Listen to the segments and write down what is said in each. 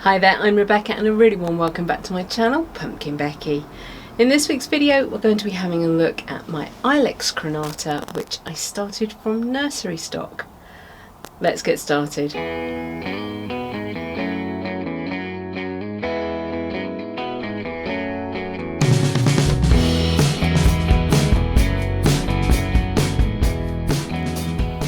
Hi there, I'm Rebecca and a really warm welcome back to my channel, PumpkinBecki. In this week's video we're going to be having a look at my Ilex crenata, which I started from nursery stock. Let's get started.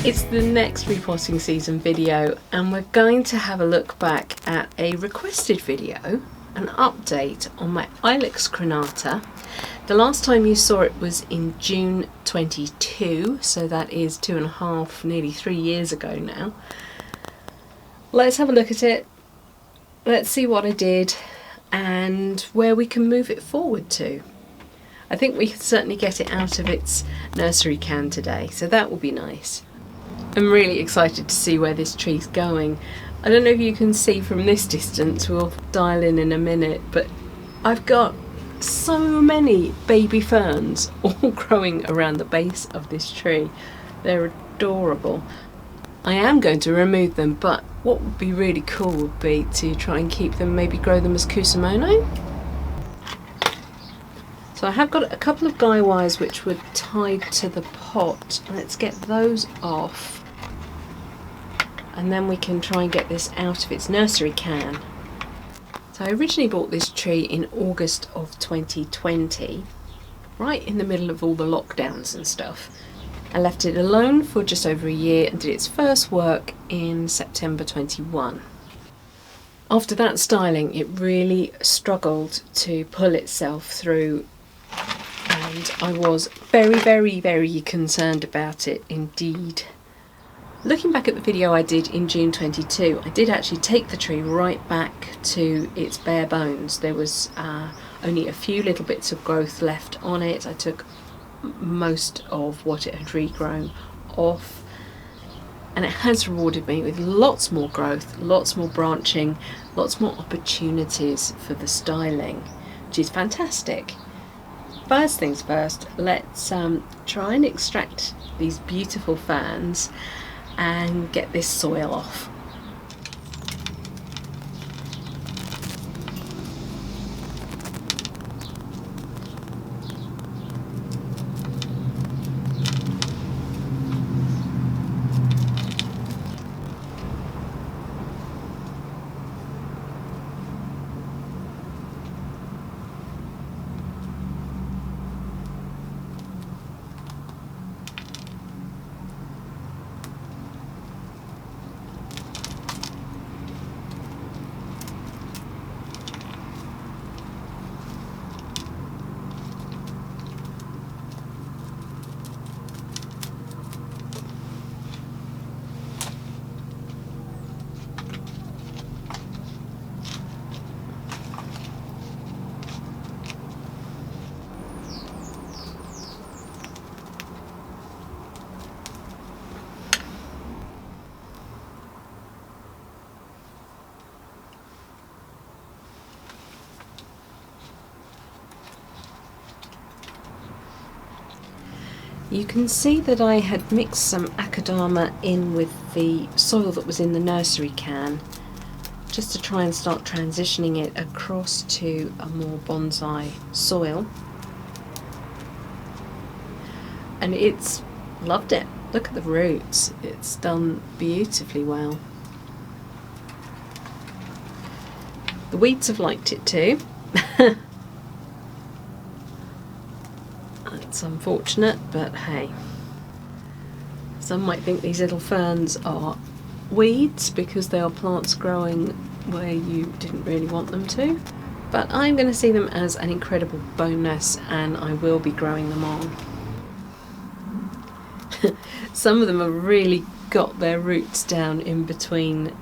It's the next repotting season video and we're going to have a look back at a requested video, an update on my Ilex crenata. The last time you saw it was in June 22, so that is 2.5, nearly 3 years ago now. Let's have a look at it, let's see what I did and where we can move it forward to. I think we can certainly get it out of its nursery can today, so that will be nice. I'm really excited to see where this tree's going. I don't know if you can see from this distance, we'll dial in a minute, but I've got so many baby ferns all growing around the base of this tree. They're adorable. I am going to remove them, but what would be really cool would be to try and keep them, maybe grow them as kusamono. So I have got a couple of guy wires which were tied to the pot. Let's get those off. And then we can try and get this out of its nursery can. So I originally bought this tree in August of 2020, right in the middle of all the lockdowns and stuff. I left it alone for just over a year and did its first work in September 21. After that styling, it really struggled to pull itself through, and I was very concerned about it indeed. Looking back at the video I did in June 22, I did actually take the tree right back to its bare bones. There was only a few little bits of growth left on it. I took most of what it had regrown off, and it has rewarded me with lots more growth, lots more branching, lots more opportunities for the styling, which is fantastic. First things first, let's try and extract these beautiful ferns and get this soil off. You can see that I had mixed some akadama in with the soil that was in the nursery can, just to try and start transitioning it across to a more bonsai soil. And it's loved it. Look at the roots, it's done beautifully well. The weeds have liked it too. It's unfortunate, but hey. Some might think these little ferns are weeds because they are plants growing where you didn't really want them to. But I'm going to see them as an incredible bonus, and I will be growing them on. Some of them have really got their roots down in between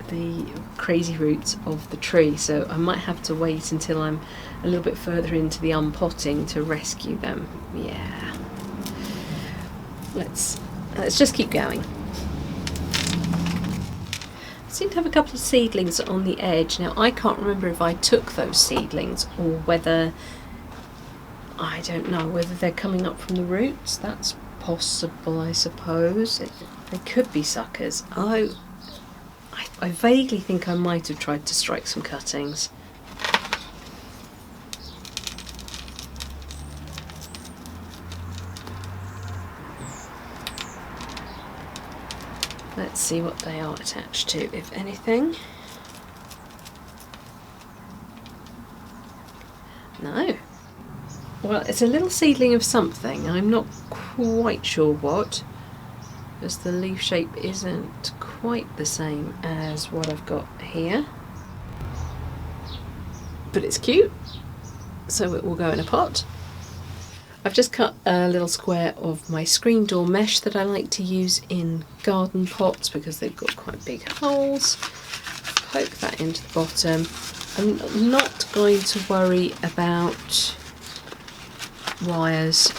the crazy roots of the tree, so I might have to wait until I'm a little bit further into the unpotting to rescue them. Yeah, let's just keep going. I seem to have a couple of seedlings on the edge. Now I can't remember if I took those seedlings or whether, I don't know, whether they're coming up from the roots. That's possible, I suppose. They could be suckers. Oh, I I vaguely think I might have tried to strike some cuttings. Let's see what they are attached to, if anything. No. Well, it's a little seedling of something. I'm not quite sure what, because the leaf shape isn't quite the same as what I've got here. But it's cute, so it will go in a pot. I've just cut a little square of my screen door mesh that I like to use in garden pots because they've got quite big holes. Poke that into the bottom. I'm not going to worry about wires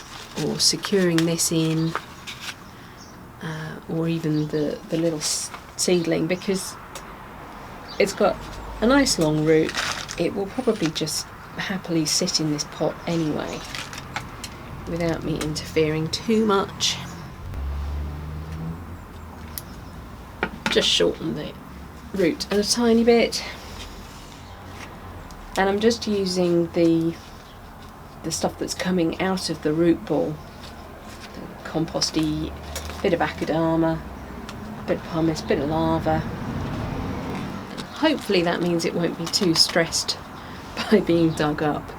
or securing this in, or even the little seedling, because it's got a nice long root. It will probably just happily sit in this pot anyway without me interfering too much. Just shorten the root a tiny bit, and I'm just using the stuff that's coming out of the root ball, the composty, bit of akadama, a bit of pumice, a bit of lava. And hopefully that means it won't be too stressed by being dug up.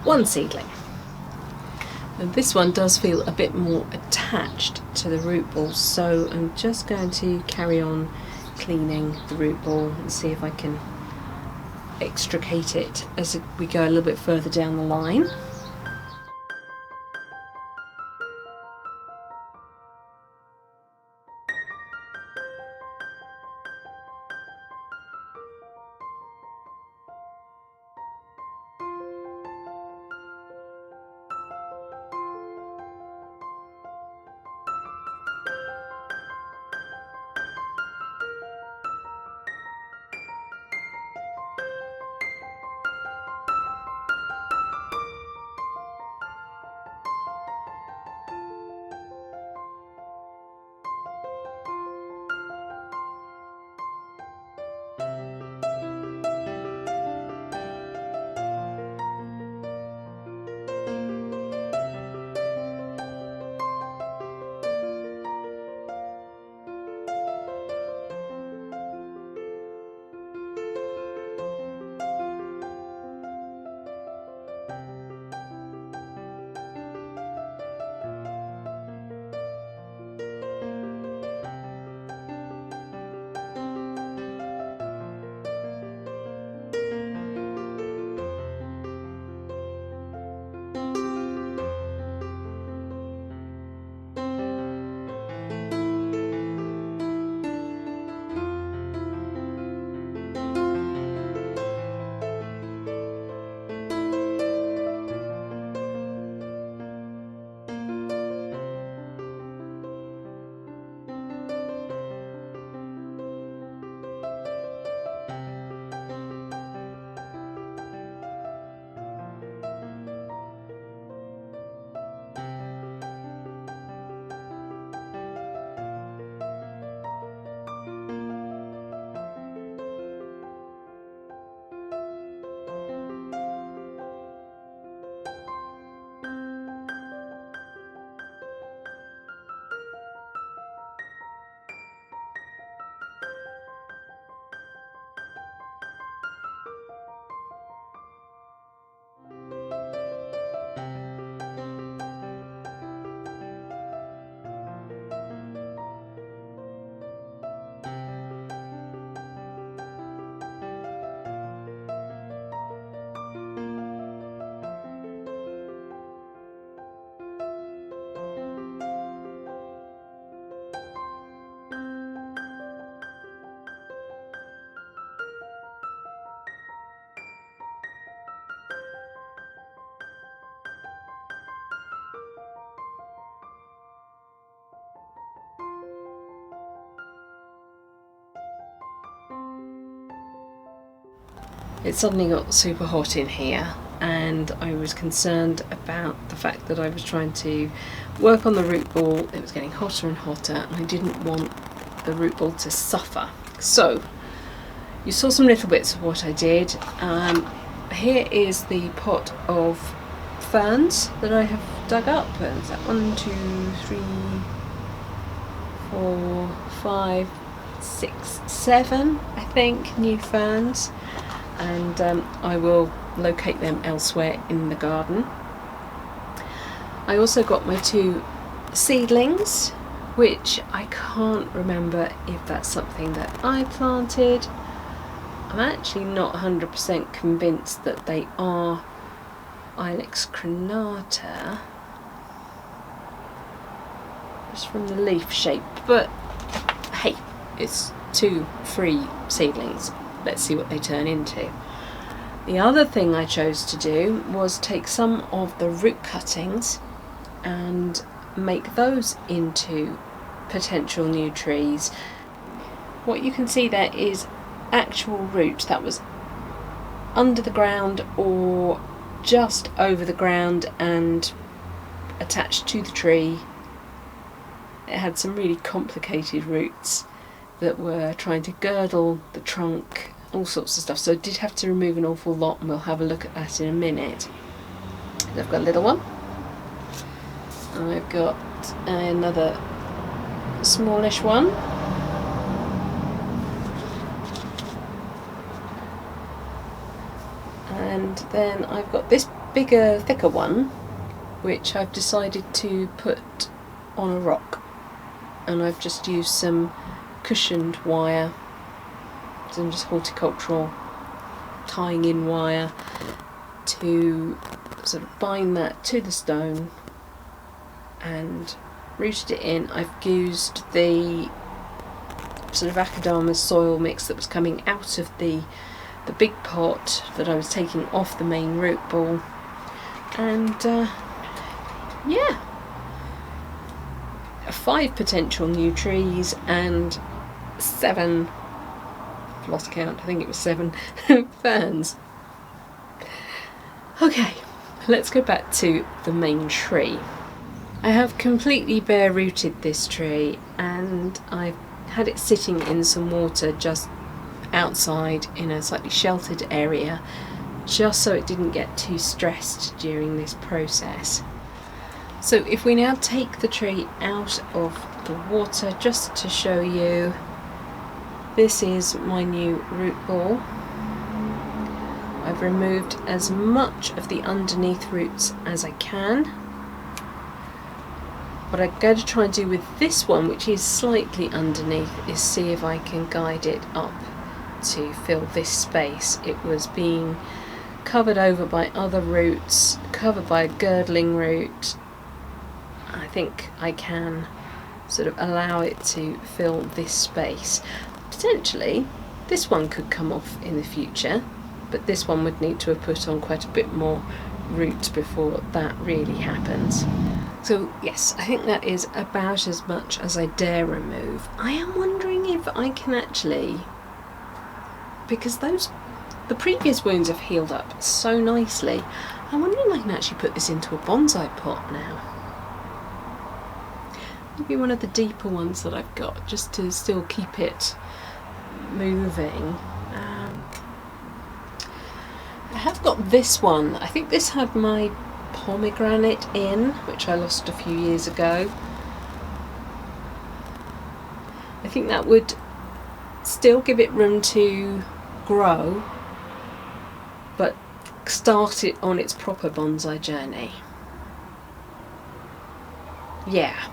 One seedling. And this one does feel a bit more attached to the root ball, so I'm just going to carry on cleaning the root ball and see if I can extricate it as we go a little bit further down the line. It suddenly got super hot in here, and I was concerned about the fact that I was trying to work on the root ball. It was getting hotter and hotter, and I didn't want the root ball to suffer. So you saw some little bits of what I did. Here is the pot of ferns that I have dug up. Is that 1, 2, 3, 4, 5, 6, 7, I think, new ferns, and I will locate them elsewhere in the garden. I also got my 2 seedlings, which I can't remember if that's something that I planted. I'm actually not 100% convinced that they are Ilex crenata, just from the leaf shape, but hey, it's 2 free seedlings. Let's see what they turn into. The other thing I chose to do was take some of the root cuttings and make those into potential new trees. What you can see there is actual root that was under the ground or just over the ground and attached to the tree. It had some really complicated roots that were trying to girdle the trunk, all sorts of stuff, so I did have to remove an awful lot, and we'll have a look at that in a minute. I've got a little one, and I've got another smallish one, and then I've got this bigger, thicker one, which I've decided to put on a rock, and I've just used some cushioned wire, some just horticultural tying in wire, to sort of bind that to the stone and rooted it in. I've used the sort of macadamia soil mix that was coming out of the big pot that I was taking off the main root ball, and yeah, 5 potential new trees and 7, I've lost count, I think it was 7 ferns. Okay, let's go back to the main tree. I have completely bare rooted this tree, and I've had it sitting in some water just outside in a slightly sheltered area, just so it didn't get too stressed during this process. So if we now take the tree out of the water, just to show you, this is my new root ball. I've removed as much of the underneath roots as I can. What I'm going to try and do with this one, which is slightly underneath, is see if I can guide it up to fill this space. It was being covered over by other roots, covered by a girdling root. I think I can sort of allow it to fill this space. Potentially this one could come off in the future, but this one would need to have put on quite a bit more root before that really happens. So yes, I think that is about as much as I dare remove. I am wondering if I can actually, because the previous wounds have healed up so nicely, I'm wondering if I can actually put this into a bonsai pot now. Maybe one of the deeper ones that I've got, just to still keep it moving. I have got this one. I think this had my pomegranate in, which I lost a few years ago. I think that would still give it room to grow, but start it on its proper bonsai journey. Yeah,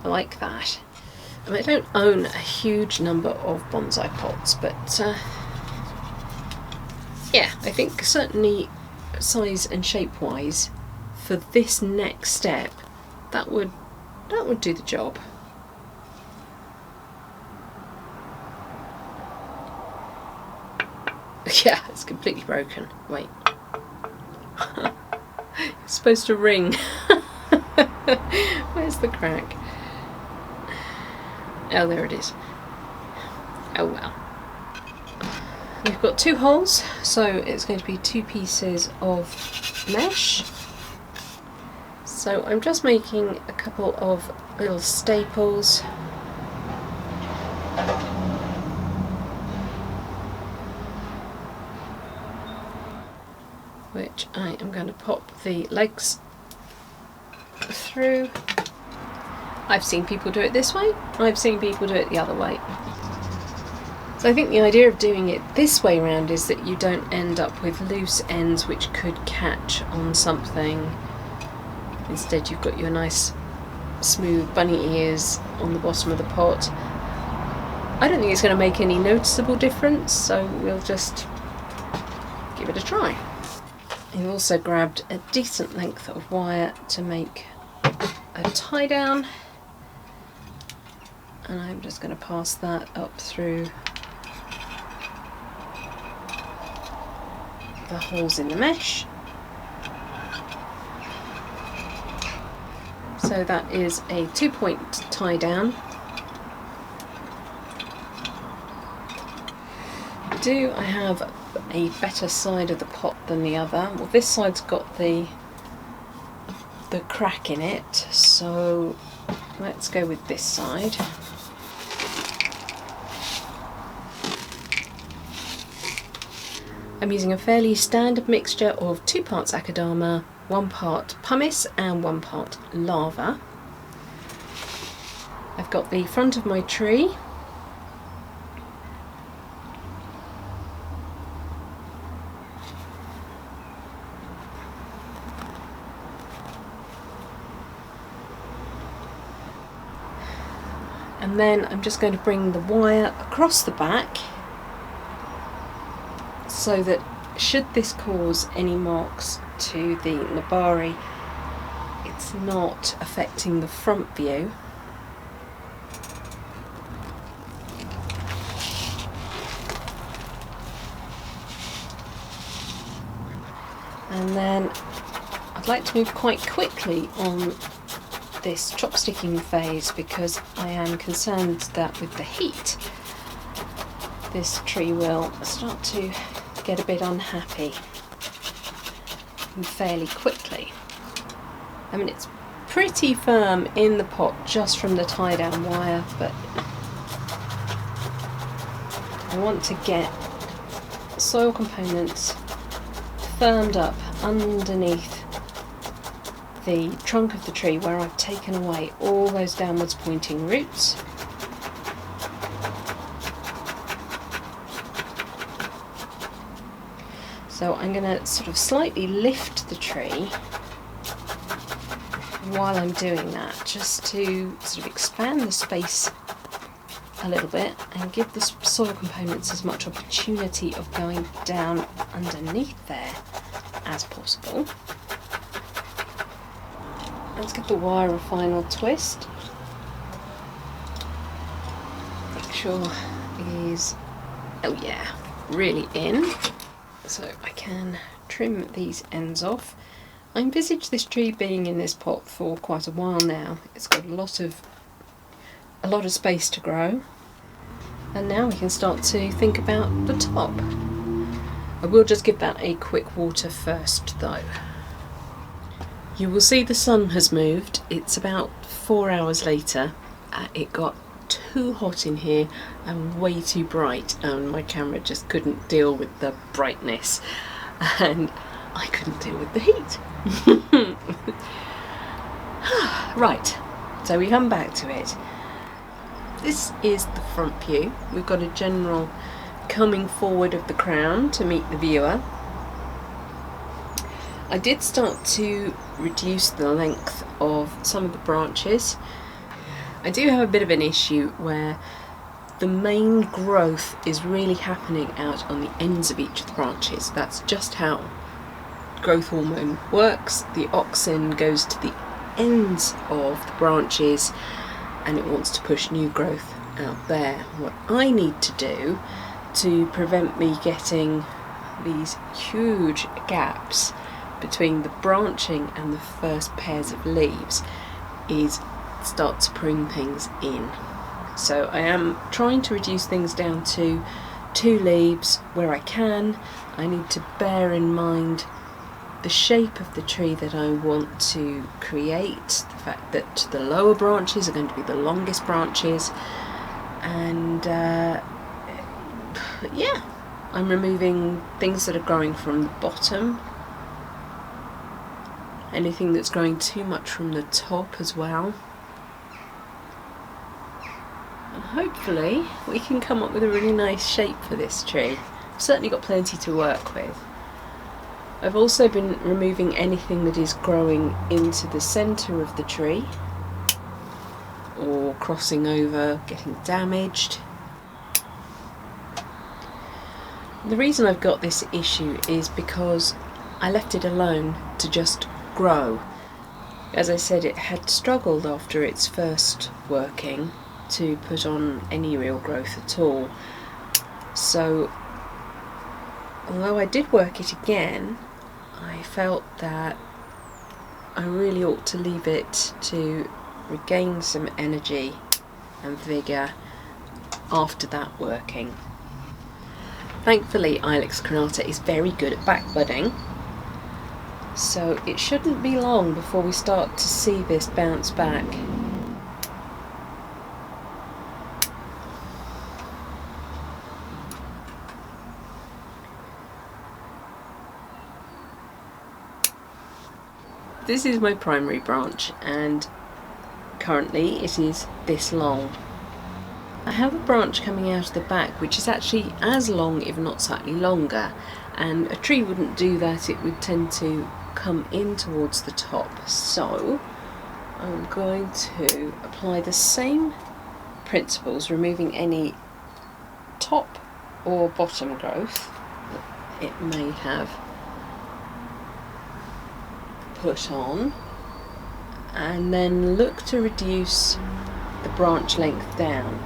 I like that. I mean, I don't own a huge number of bonsai pots, but yeah, I think certainly size and shape wise, for this next step, that would do the job. Yeah, it's completely broken. Wait. It's supposed to ring. Where's the crack? Oh, there it is. Oh well. We've got 2 holes, so it's going to be 2 pieces of mesh. So I'm just making a couple of little staples. which I am going to pop the legs through. I've seen people do it this way, I've seen people do it the other way. So I think the idea of doing it this way round is that you don't end up with loose ends which could catch on something. Instead you've got your nice smooth bunny ears on the bottom of the pot. I don't think it's going to make any noticeable difference, so we'll just give it a try. I've also grabbed a decent length of wire to make a tie down, and I'm just going to pass that up through the holes in the mesh. So that is a 2-point tie down. Do I have a better side of the pot than the other? Well, this side's got the crack in it, so let's go with this side. I'm using a fairly standard mixture of 2 parts Akadama, 1 part pumice and 1 part lava. I've got the front of my tree. And then I'm just going to bring the wire across the back, so that should this cause any marks to the nabari, it's not affecting the front view. And then I'd like to move quite quickly on this chopsticking phase, because I am concerned that with the heat this tree will start to get a bit unhappy and fairly quickly. I mean, it's pretty firm in the pot just from the tie down wire, but I want to get soil components firmed up underneath the trunk of the tree where I've taken away all those downwards pointing roots. So I'm going to sort of slightly lift the tree while I'm doing that, just to sort of expand the space a little bit and give the soil components as much opportunity of going down underneath there as possible. Let's give the wire a final twist. Make sure it is, oh yeah, really in. So I can trim these ends off. I envisage this tree being in this pot for quite a while now. It's got a lot of space to grow, and now we can start to think about the top. I will just give that a quick water first though. You will see the sun has moved. It's about 4 hours later. It got too hot in here and way too bright, and my camera just couldn't deal with the brightness, and I couldn't deal with the heat. Right, so we come back to it. This is the front view. We've got a general coming forward of the crown to meet the viewer. I did start to reduce the length of some of the branches. I do have a bit of an issue where the main growth is really happening out on the ends of each of the branches. That's just how growth hormone works. The auxin goes to the ends of the branches and it wants to push new growth out there. What I need to do to prevent me getting these huge gaps between the branching and the first pairs of leaves is start to prune things in. So I am trying to reduce things down to 2 leaves where I can. I need to bear in mind the shape of the tree that I want to create, the fact that the lower branches are going to be the longest branches, and yeah, I'm removing things that are growing from the bottom anything that's growing too much from the top as well. And hopefully we can come up with a really nice shape for this tree. I've certainly got plenty to work with. I've also been removing anything that is growing into the centre of the tree or crossing over, getting damaged. The reason I've got this issue is because I left it alone to just grow. As I said, it had struggled after its first working to put on any real growth at all. So although I did work it again, I felt that I really ought to leave it to regain some energy and vigour after that working. Thankfully, Ilex crenata is very good at back budding, so it shouldn't be long before we start to see this bounce back. This is my primary branch, and currently it is this long. I have a branch coming out of the back which is actually as long, if not slightly longer, and a tree wouldn't do that, it would tend to come in towards the top. So I'm going to apply the same principles, removing any top or bottom growth that it may have put on, and then look to reduce the branch length down.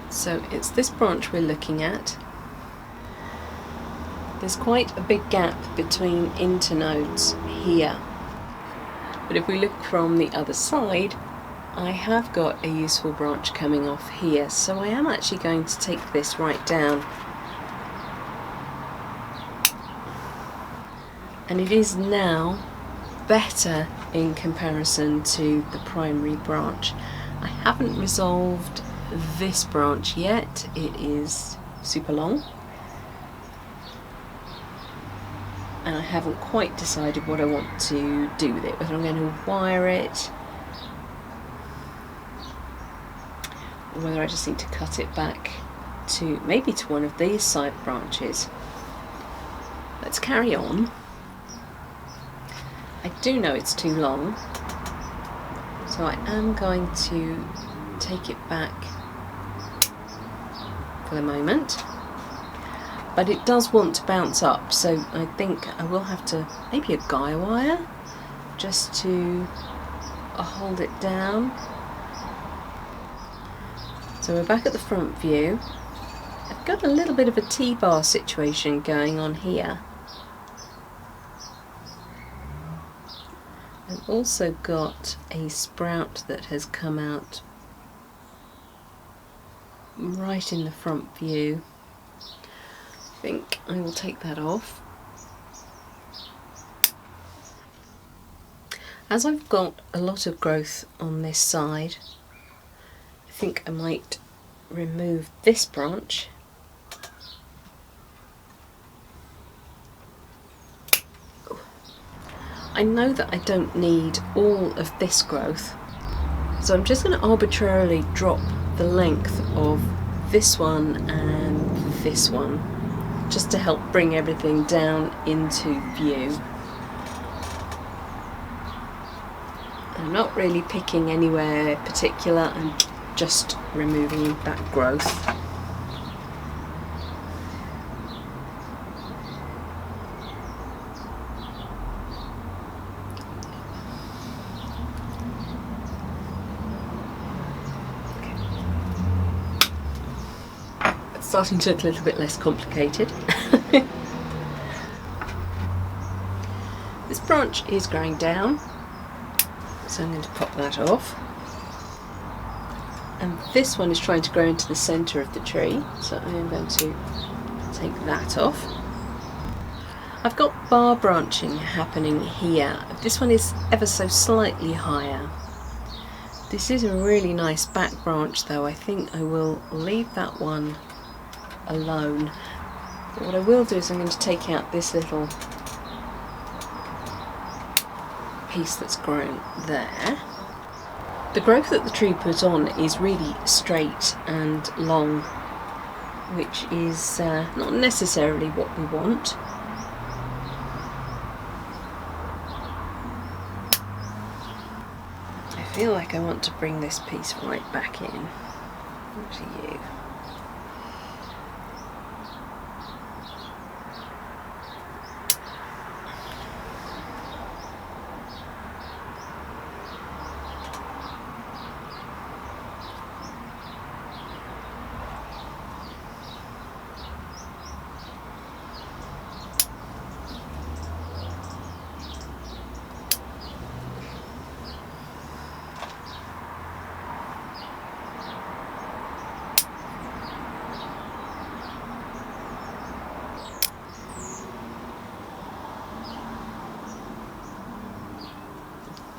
So it's this branch we're looking at. There's quite a big gap between internodes here, but if we look from the other side, I have got a useful branch coming off here, so I am actually going to take this right down. And it is now better in comparison to the primary branch. I haven't resolved this branch yet, it is super long, and I haven't quite decided what I want to do with it, whether I'm going to wire it or whether I just need to cut it back to maybe to one of these side branches. Let's carry on. I do know it's too long, so I am going to take it back for the moment, but it does want to bounce up, so I think I will have to, maybe a guy wire, just to hold it down. So we're back at the front view. I've got a little bit of a T-bar situation going on here. I've also got a sprout that has come out right in the front view. I think I will take that off. As I've got a lot of growth on this side, I think I might remove this branch . I know that I don't need all of this growth, so I'm just going to arbitrarily drop the length of this one and this one, just to help bring everything down into view. I'm not really picking anywhere particular, I'm just removing that growth. Starting to look a little bit less complicated. This branch is growing down, so I'm going to pop that off. And this one is trying to grow into the centre of the tree, so I am going to take that off. I've got bar branching happening here. This one is ever so slightly higher. This is a really nice back branch though. I think I will leave that one alone. But what I will do is I'm going to take out this little piece that's grown there. The growth that the tree put on is really straight and long, which is not necessarily what we want. I feel like I want to bring this piece right back in. What are you?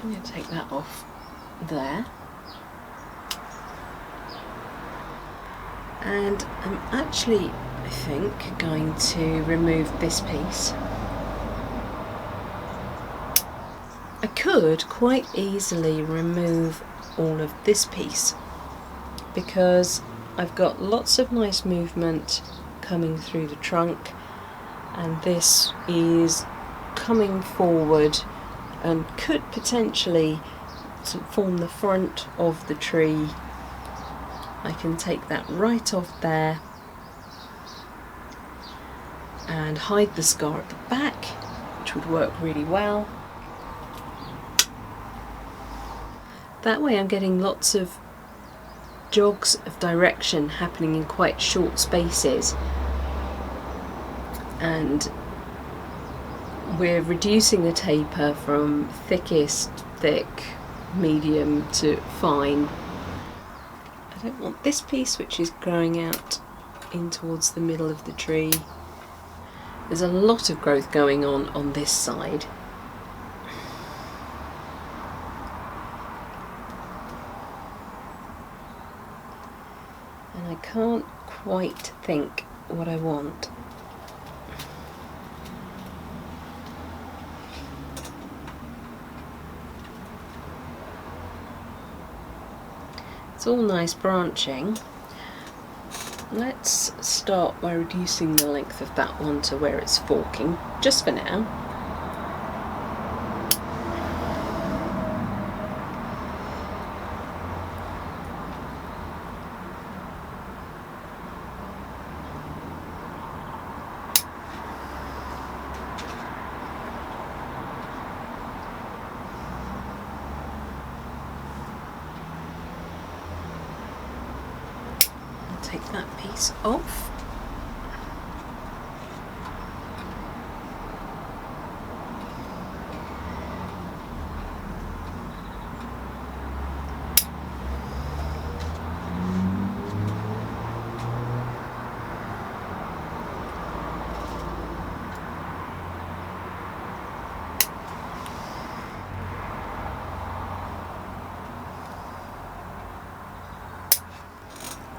I'm going to take that off there, and I'm actually, I think, going to remove this piece. I could quite easily remove all of this piece because I've got lots of nice movement coming through the trunk, and this is coming forward and could potentially form the front of the tree. I can take that right off there and hide the scar at the back, which would work really well. That way I'm getting lots of jogs of direction happening in quite short spaces, and we're reducing the taper from thickest, thick, medium to fine. I don't want this piece, which is growing out in towards the middle of the tree. There's a lot of growth going on this side. And I can't quite think what I want. It's all nice branching. Let's start by reducing the length of that one to where it's forking, just for now. Take that piece off.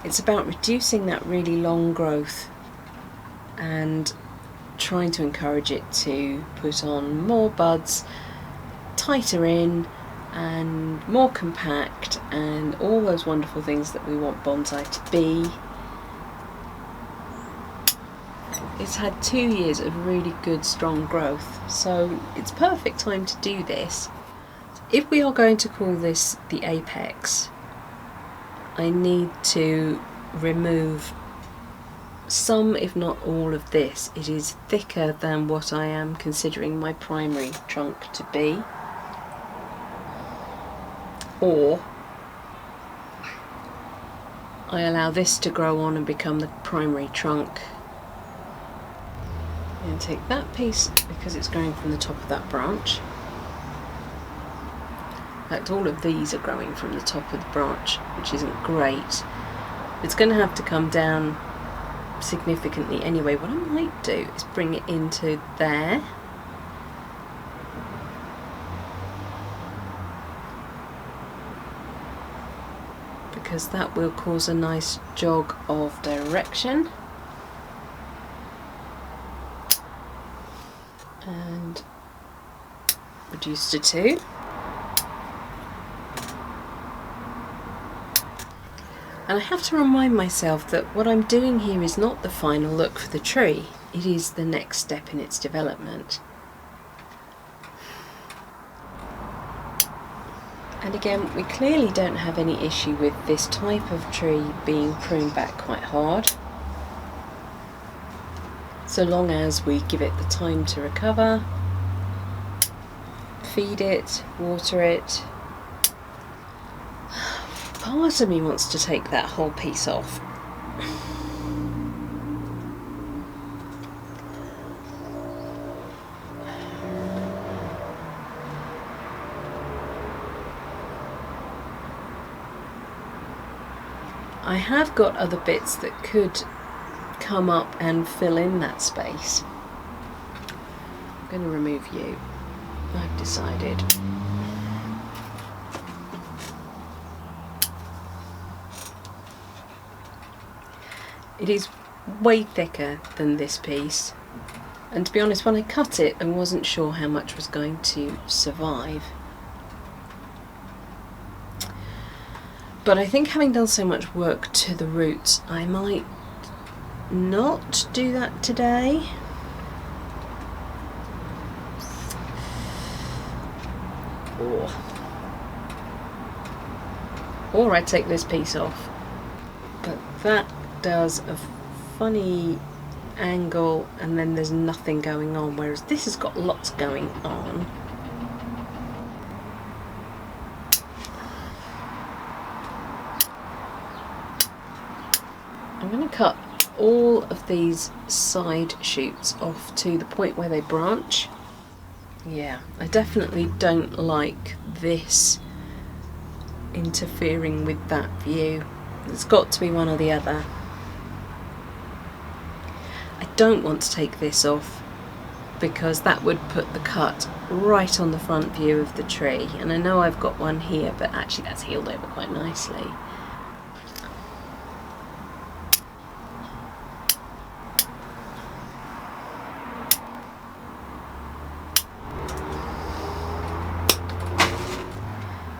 It's about reducing that really long growth and trying to encourage it to put on more buds, tighter in and more compact, and all those wonderful things that we want bonsai to be. It's had 2 years of really good strong growth, so it's perfect time to do this. If we are going to call this the apex, I need to remove some, if not all, of this. It is thicker than what I am considering my primary trunk to be. Or I allow this to grow on and become the primary trunk. And take that piece because it's growing from the top of that branch. In fact, all of these are growing from the top of the branch, which isn't great. It's going to have to come down significantly anyway. What I might do is bring it into there. Because that will cause a nice jog of direction. And reduced to 2. And I have to remind myself that what I'm doing here is not the final look for the tree, it is the next step in its development. And again, we clearly don't have any issue with this type of tree being pruned back quite hard, so long as we give it the time to recover, feed it, water it. Part of me wants to take that whole piece off. I have got other bits that could come up and fill in that space. I'm going to remove you, I've decided. It is way thicker than this piece, and to be honest, when I cut it I wasn't sure how much was going to survive. But I think having done so much work to the roots, I might not do that today. Or I take this piece off. But that does a funny angle and then there's nothing going on, whereas this has got lots going on. I'm going to cut all of these side shoots off to the point where they branch. Yeah, I definitely don't like this interfering with that view. It's got to be one or the other. I don't want to take this off because that would put the cut right on the front view of the tree, and I know I've got one here, but actually that's healed over quite nicely.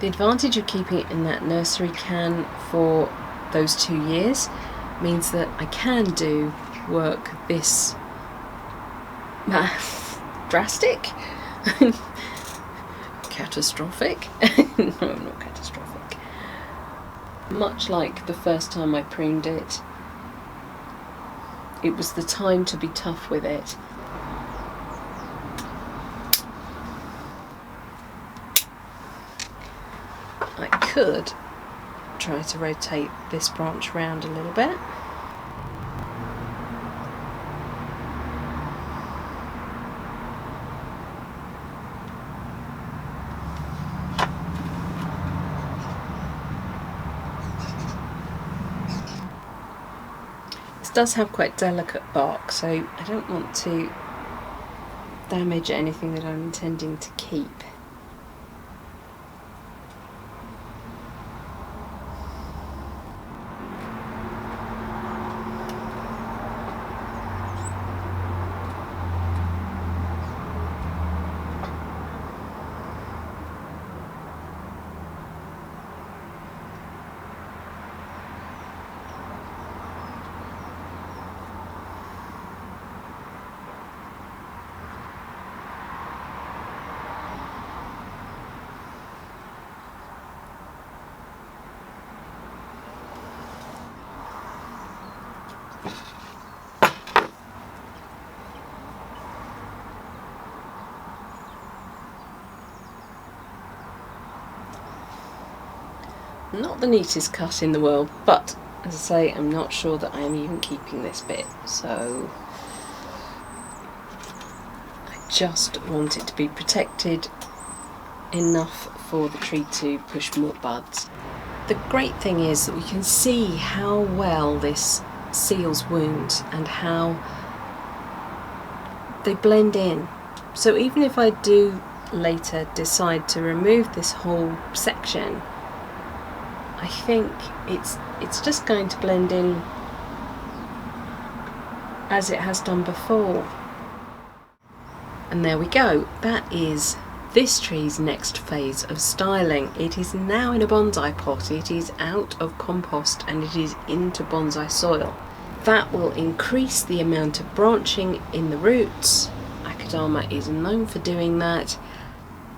The advantage of keeping it in that nursery can for those 2 years means that I can do work this drastic, catastrophic. No, not catastrophic. Much like the first time I pruned it, it was the time to be tough with it. I could try to rotate this branch round a little bit. This does have quite delicate bark, so I don't want to damage anything that I'm intending to keep. Not the neatest cut in the world, but as I say, I'm not sure that I am even keeping this bit, so I just want it to be protected enough for the tree to push more buds. The great thing is that we can see how well this seals wounds and how they blend in. So even if I do later decide to remove this whole section, I think it's just going to blend in as it has done before. And there we go. That is this tree's next phase of styling. It is now in a bonsai pot, it is out of compost and it is into bonsai soil. That will increase the amount of branching in the roots. Akadama is known for doing that.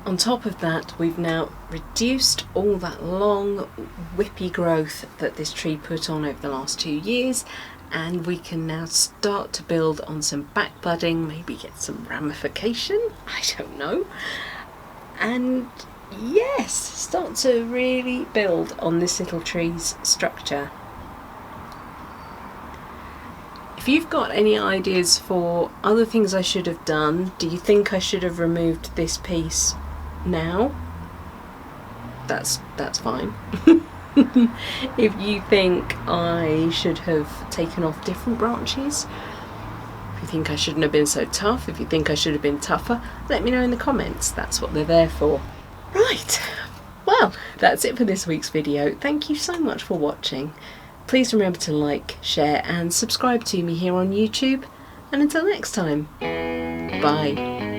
On top of that, we've now reduced all that long whippy growth that this tree put on over the last 2 years, and we can now start to build on some back budding, maybe get some ramification, I don't know, and yes, start to really build on this little tree's structure. If you've got any ideas for other things I should have done, do you think I should have removed this piece now? That's fine. If you think I should have taken off different branches, if you think I shouldn't have been so tough, if you think I should have been tougher, let me know in the comments. That's what they're there for. Right, well, that's it for this week's video. Thank you so much for watching. Please remember to like, share and subscribe to me here on YouTube. And until next time, bye.